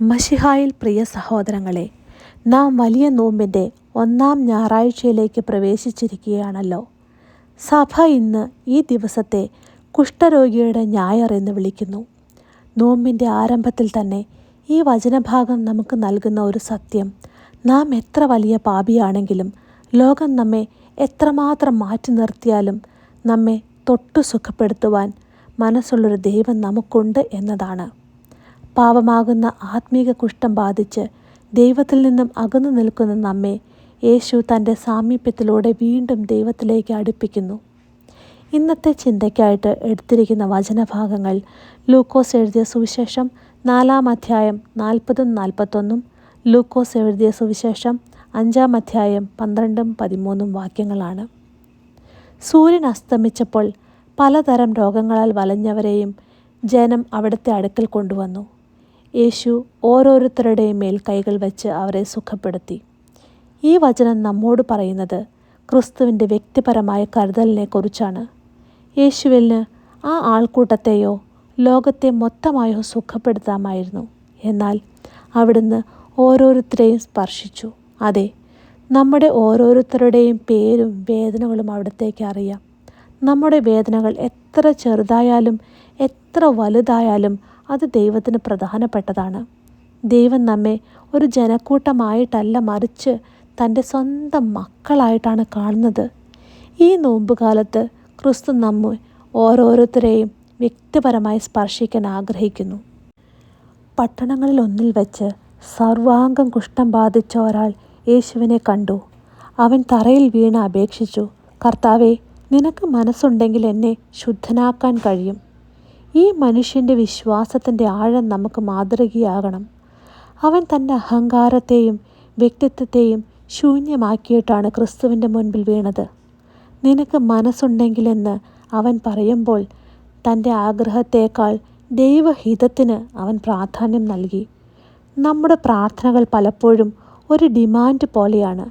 മശിഹായിൽ പ്രിയ സഹോദരങ്ങളെ, നാം വലിയ നോമ്പിൻ്റെ 1-ാം ഞായറാഴ്ചയിലേക്ക് പ്രവേശിച്ചിരിക്കുകയാണല്ലോ. സഭ ഇന്ന് ഈ ദിവസത്തെ കുഷ്ഠരോഗിയുടെ ഞായർ എന്ന് വിളിക്കുന്നു. നോമ്പിൻ്റെ ആരംഭത്തിൽ തന്നെ ഈ വചനഭാഗം നമുക്ക് നൽകുന്ന ഒരു സത്യം, നാം എത്ര വലിയ പാപിയാണെങ്കിലും ലോകം നമ്മെ എത്രമാത്രം മാറ്റി നിർത്തിയാലും നമ്മെ തൊട്ടു സുഖപ്പെടുത്തുവാൻ മനസ്സുള്ളൊരു ദൈവം നമുക്കുണ്ട് എന്നതാണ്. പാപമാകുന്ന ആത്മീക കുഷ്ഠം ബാധിച്ച് ദൈവത്തിൽ നിന്നും അകന്നു നിൽക്കുന്ന നമ്മെ യേശു തൻ്റെ സാമീപ്യത്തിലൂടെ വീണ്ടും ദൈവത്തിലേക്ക് അടുപ്പിക്കുന്നു. ഇന്നത്തെ ചിന്തയ്ക്കായിട്ട് എടുത്തിരിക്കുന്ന വചനഭാഗങ്ങൾ ലൂക്കോസ് എഴുതിയ സുവിശേഷം 4-ാം അധ്യായം 40-41, ലൂക്കോസ് എഴുതിയ സുവിശേഷം 5-ാം അധ്യായം 12-13 വാക്യങ്ങളാണ്. സൂര്യൻ അസ്തമിച്ചപ്പോൾ പലതരം രോഗങ്ങളാൽ വലഞ്ഞവരെയും ജനം അവിടുത്തെ അടുക്കൽ കൊണ്ടുവന്നു. യേശു ഓരോരുത്തരുടെയും മേൽ കൈകൾ വെച്ച് അവരെ സുഖപ്പെടുത്തി. ഈ വചനം നമ്മോട് പറയുന്നത് ക്രിസ്തുവിൻ്റെ വ്യക്തിപരമായ കരുതലിനെ കുറിച്ചാണ്. യേശുവിന് ആ ആൾക്കൂട്ടത്തെയോ ലോകത്തെ മൊത്തമായോ സുഖപ്പെടുത്താമായിരുന്നു. എന്നാൽ അവിടുന്ന് ഓരോരുത്തരെയും സ്പർശിച്ചു. അതെ, നമ്മുടെ ഓരോരുത്തരുടെയും പേരും വേദനകളും അവിടത്തേക്ക് അറിയാം. നമ്മുടെ വേദനകൾ എത്ര ചെറുതായാലും എത്ര വലുതായാലും അത് ദൈവത്തിന് പ്രധാനപ്പെട്ടതാണ്. ദൈവം നമ്മെ ഒരു ജനക്കൂട്ടമായിട്ടല്ല, മറിച്ച് തൻ്റെ സ്വന്തം മക്കളായിട്ടാണ് കാണുന്നത്. ഈ നോമ്പുകാലത്ത് ക്രിസ്തു നമ്മെ ഓരോരുത്തരെയും വ്യക്തിപരമായി സ്പർശിക്കാൻ ആഗ്രഹിക്കുന്നു. പട്ടണങ്ങളിൽ ഒന്നിൽ വെച്ച് സർവാംഗം കുഷ്ഠം ബാധിച്ച ഒരാൾ യേശുവിനെ കണ്ടു. അവൻ തറയിൽ വീണ് അപേക്ഷിച്ചു, "കർത്താവേ, നിനക്ക് മനസ്സുണ്ടെങ്കിൽ എന്നെ ശുദ്ധനാക്കാൻ കഴിയും." ഈ മനുഷ്യൻ്റെ വിശ്വാസത്തിൻ്റെ ആഴം നമുക്ക് മാതൃകയാകണം. അവൻ തൻ്റെ അഹങ്കാരത്തെയും വ്യക്തിത്വത്തെയും ശൂന്യമാക്കിയിട്ടാണ് ക്രിസ്തുവിൻ്റെ മുൻപിൽ വീണത്. നിനക്ക് മനസ്സുണ്ടെങ്കിലെന്ന് അവൻ പറയുമ്പോൾ തൻ്റെ ആഗ്രഹത്തേക്കാൾ ദൈവഹിതത്തിന് അവൻ പ്രാധാന്യം നൽകി. നമ്മുടെ പ്രാർത്ഥനകൾ പലപ്പോഴും ഒരു ഡിമാൻഡ് പോലെയാണ്.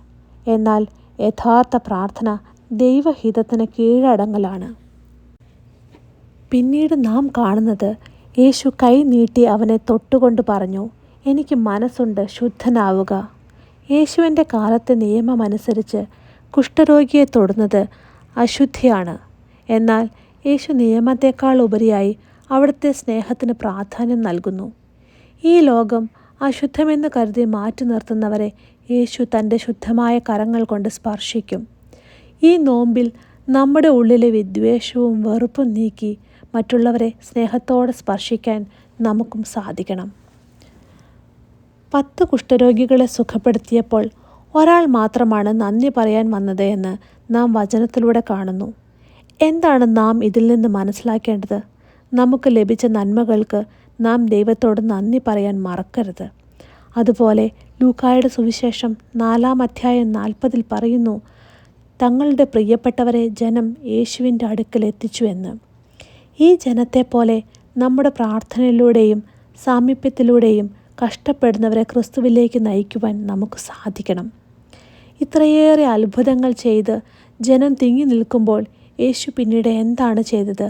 എന്നാൽ യഥാർത്ഥ പ്രാർത്ഥന ദൈവഹിതത്തിന് കീഴടങ്ങലാണ്. പിന്നീട് നാം കാണുന്നത് യേശു കൈ നീട്ടി അവനെ തൊട്ടുകൊണ്ട് പറഞ്ഞു, "എനിക്ക് മനസ്സുണ്ട്, ശുദ്ധനാവുക." യേശുവിൻ്റെ കാലത്തെ നിയമമനുസരിച്ച് കുഷ്ഠരോഗിയെ തൊടുന്നത് അശുദ്ധിയാണ്. എന്നാൽ യേശു നിയമത്തെക്കാൾ ഉപരിയായി അവിടുത്തെ സ്നേഹത്തിന് പ്രാധാന്യം നൽകുന്നു. ഈ ലോകം അശുദ്ധമെന്ന് കരുതി മാറ്റി നിർത്തുന്നവരെ യേശു തൻ്റെ ശുദ്ധമായ കരങ്ങൾ കൊണ്ട് സ്പർശിക്കും. ഈ നോമ്പിൽ നമ്മുടെ ഉള്ളിലെ വിദ്വേഷവും വെറുപ്പും നീക്കി മറ്റുള്ളവരെ സ്നേഹത്തോടെ സ്പർശിക്കാൻ നമുക്കും സാധിക്കണം. 10 കുഷ്ഠരോഗികളെ സുഖപ്പെടുത്തിയപ്പോൾ ഒരാൾ മാത്രമാണ് നന്ദി പറയാൻ വന്നത് എന്ന് നാം വചനത്തിലൂടെ കാണുന്നു. എന്താണ് നാം ഇതിൽ നിന്ന് മനസ്സിലാക്കേണ്ടത്? നമുക്ക് ലഭിച്ച നന്മകൾക്ക് നാം ദൈവത്തോട് നന്ദി പറയാൻ മറക്കരുത്. അതുപോലെ ലൂക്കായുടെ സുവിശേഷം 4-ാം അധ്യായം 40 പറയുന്നു, തങ്ങളുടെ പ്രിയപ്പെട്ടവരെ ജനം യേശുവിൻ്റെ അടുക്കൽ എത്തിച്ചു എന്ന്. ഈ ജനത്തെപ്പോലെ നമ്മുടെ പ്രാർത്ഥനയിലൂടെയും സാമീപ്യത്തിലൂടെയും കഷ്ടപ്പെടുന്നവരെ ക്രിസ്തുവിലേക്ക് നയിക്കുവാൻ നമുക്ക് സാധിക്കണം. ഇത്രയേറെ അത്ഭുതങ്ങൾ ചെയ്ത് ജനം തിങ്ങി നിൽക്കുമ്പോൾ യേശു പിന്നീട് എന്താണ് ചെയ്തത്?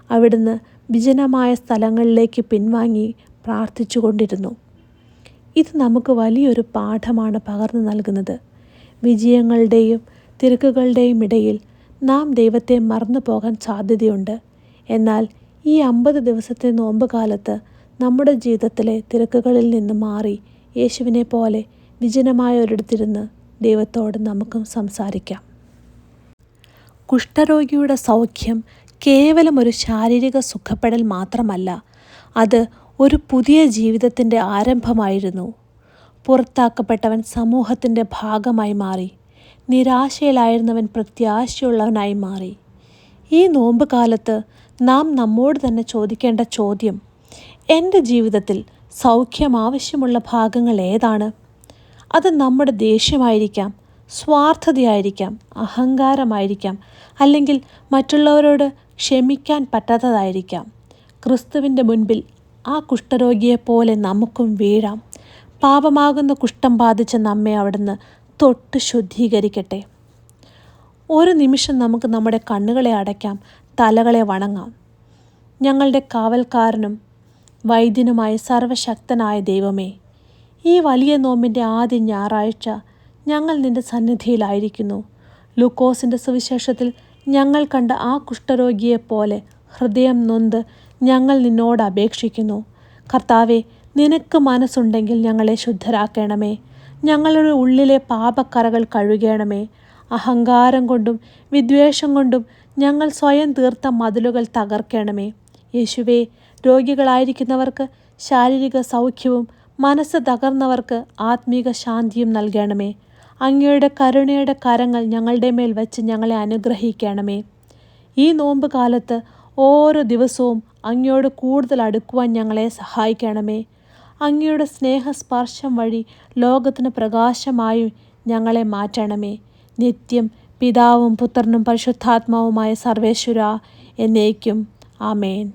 അവിടുന്ന് വിജനമായ സ്ഥലങ്ങളിലേക്ക് പിൻവാങ്ങി പ്രാർത്ഥിച്ചു കൊണ്ടിരുന്നു. ഇത് നമുക്ക് വലിയൊരു പാഠമാണ് പകർന്നു നൽകുന്നത്. വിജയങ്ങളുടെയും തിരക്കുകളുടെയും ഇടയിൽ നാം ദൈവത്തെ മറന്നു പോകാൻ സാധ്യതയുണ്ട്. എന്നാൽ ഈ 50 ദിവസത്തെ നോമ്പ് കാലത്ത് നമ്മുടെ ജീവിതത്തിലെ തിരക്കുകളിൽ നിന്ന് മാറി യേശുവിനെ പോലെ വിജനമായ ഒരിടത്തിരുന്ന് ദൈവത്തോട് നമുക്കും സംസാരിക്കാം. കുഷ്ഠരോഗിയുടെ സൗഖ്യം കേവലം ഒരു ശാരീരിക സുഖപ്പെടൽ മാത്രമല്ല, അത് ഒരു പുതിയ ജീവിതത്തിൻ്റെ ആരംഭമായിരുന്നു. പുറത്താക്കപ്പെട്ടവൻ സമൂഹത്തിൻ്റെ ഭാഗമായി മാറി. നിരാശയിലായിരുന്നവൻ പ്രത്യാശയുള്ളവനായി മാറി. ഈ നോമ്പ് കാലത്ത് നാം നമ്മോട് തന്നെ ചോദിക്കേണ്ട ചോദ്യം, എൻ്റെ ജീവിതത്തിൽ സൗഖ്യം ആവശ്യമുള്ള ഭാഗങ്ങൾ ഏതാണ്? അത് നമ്മുടെ ദേഷ്യമായിരിക്കാം, സ്വാർത്ഥതയായിരിക്കാം, അഹങ്കാരമായിരിക്കാം, അല്ലെങ്കിൽ മറ്റുള്ളവരോട് ക്ഷമിക്കാൻ പറ്റാത്തതായിരിക്കാം. ക്രിസ്തുവിൻ്റെ മുൻപിൽ ആ കുഷ്ഠരോഗിയെപ്പോലെ നമുക്കും വീഴാം. പാപമാകുന്ന കുഷ്ഠം ബാധിച്ച നമ്മെ അവിടുന്ന് തൊട്ട് ശുദ്ധീകരിക്കട്ടെ. ഒരു നിമിഷം നമുക്ക് നമ്മുടെ കണ്ണുകളെ അടയ്ക്കാം, തലകളെ വണങ്ങാം. ഞങ്ങളുടെ കാവൽക്കാരനും വൈദ്യനുമായ സർവശക്തനായ ദൈവമേ, ഈ വലിയ നോമ്പിൻ്റെ ആദ്യ ഞായറാഴ്ച ഞങ്ങൾ നിൻ്റെ സന്നിധിയിലായിരിക്കുന്നു. ലൂക്കോസിൻ്റെ സുവിശേഷത്തിൽ ഞങ്ങൾ കണ്ട ആ കുഷ്ഠരോഗിയെപ്പോലെ ഹൃദയം നൊന്ത് ഞങ്ങൾ നിന്നോട് അപേക്ഷിക്കുന്നു. കർത്താവെ, നിനക്ക് മനസ്സുണ്ടെങ്കിൽ ഞങ്ങളെ ശുദ്ധരാക്കണമേ. ഞങ്ങളുടെ ഉള്ളിലെ പാപക്കറകൾ കഴുകണമേ. അഹങ്കാരം കൊണ്ടും വിദ്വേഷം കൊണ്ടും ഞങ്ങൾ സ്വയം തീർത്ത മതിലുകൾ തകർക്കണമേ. യേശുവേ, രോഗികളായിരിക്കുന്നവർക്ക് ശാരീരിക സൗഖ്യവും മനസ്സ് തകർന്നവർക്ക് ആത്മീക ശാന്തിയും നൽകണമേ. അങ്ങയുടെ കരുണയുടെ കരങ്ങൾ ഞങ്ങളുടെ മേൽ വച്ച് ഞങ്ങളെ അനുഗ്രഹിക്കണമേ. ഈ നോമ്പ് കാലത്ത് ഓരോ ദിവസവും അങ്ങയോട് കൂടുതൽ അടുക്കുവാൻ ഞങ്ങളെ സഹായിക്കണമേ. അങ്ങയുടെ സ്നേഹസ്പർശം വഴി ലോകത്തിന് പ്രകാശമായി ഞങ്ങളെ മാറ്റണമേ. നിത്യം പിതാവും പുത്രനും പരിശുദ്ധാത്മാവുമായ സർവേശ്വര എന്നേക്കും. ആമേൻ.